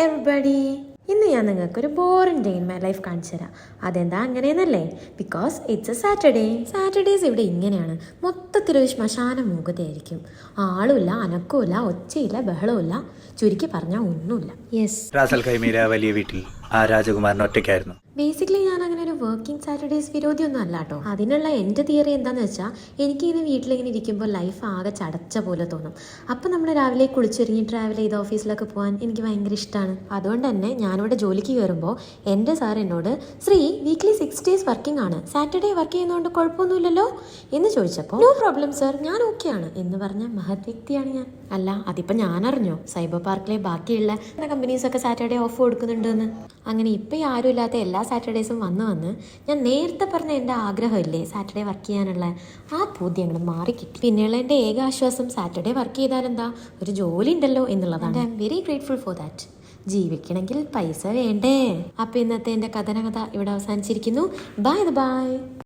Everybody, ഇന്ന് ഞാൻ നിങ്ങൾക്കൊരു boring day in my life കാണിച്ചു തരാം. അതെന്താ അങ്ങനെയെന്നല്ലേ? Because it's a Saturday. Saturdays ഇവിടെ ഇങ്ങനെയാണ്, മൊത്തത്തിലൊരു ശ്മശാന മൂകതയായിരിക്കും. ആളുമില്ല, അനക്കമില്ല, ഒച്ചയില്ല, ബഹളമില്ല, ചുരുക്കി പറഞ്ഞാൽ ഒന്നുമില്ല. യെസ്, റാസൽ ഖൈമയിലെ വലിയ വീട്ടിൽ ആ രാജകുമാരൻ ഒറ്റയ്ക്കായിരുന്നു. ബേസിക്കലി ഞാൻ അങ്ങനെ ഒരു വർക്കിംഗ് സാറ്റർഡേസ് വിരോധിയൊന്നും അല്ല കേട്ടോ. അതിനുള്ള എൻ്റെ തിയറി എന്താണെന്ന് വെച്ചാൽ, എനിക്കിങ്ങനെ വീട്ടിലിങ്ങനെ ഇരിക്കുമ്പോൾ ലൈഫ് ആകെ ചടച്ച പോലെ തോന്നും. അപ്പം നമ്മൾ രാവിലെ കുളിച്ചൊരുങ്ങി ട്രാവൽ ചെയ്ത് ഓഫീസിലൊക്കെ പോകാൻ എനിക്ക് ഭയങ്കര ഇഷ്ടമാണ്. അതുകൊണ്ട് തന്നെ ഞാനിവിടെ ജോലിക്ക് കയറുമ്പോൾ എൻ്റെ സാർ എന്നോട് ശ്രീ വീക്ക്ലി 6 days വർക്കിംഗ് ആണ്, സാറ്റർഡേ വർക്ക് ചെയ്യുന്നതുകൊണ്ട് കുഴപ്പമൊന്നുമില്ലല്ലോ എന്ന് ചോദിച്ചപ്പോൾ നോ പ്രോബ്ലം സർ, ഞാൻ ഓക്കെയാണ് എന്ന് പറഞ്ഞ മഹത് വ്യക്തിയാണ് ഞാൻ. അല്ല, അതിപ്പോൾ ഞാൻ അറിഞ്ഞോ സൈബർ പാർക്കിലെ ബാക്കിയുള്ള കമ്പനീസൊക്കെ സാറ്റർഡേ ഓഫ് കൊടുക്കുന്നുണ്ടെന്ന്. അങ്ങനെ ഇപ്പം ആരും ഇല്ലാത്ത എല്ലാ സാറ്റർഡേസും വന്ന് ഞാൻ നേരത്തെ പറഞ്ഞ എൻ്റെ ആഗ്രഹമില്ലേ സാറ്റർഡേ വർക്ക് ചെയ്യാനുള്ള, ആ പൂതി അങ്ങ് മാറിക്കിട്ടി. പിന്നെയുള്ള എൻ്റെ ഏക ആശ്വാസം സാറ്റർഡേ വർക്ക് ചെയ്താലെന്താ, ഒരു ജോലി ഉണ്ടല്ലോ എന്നുള്ളതാണ്. I am very grateful for that. ജീവിക്കണമെങ്കിൽ പൈസ വേണ്ടേ? അപ്പം ഇന്നത്തെ എൻ്റെ കഥ ഇവിടെ അവസാനിച്ചിരിക്കുന്നു. Bye bye.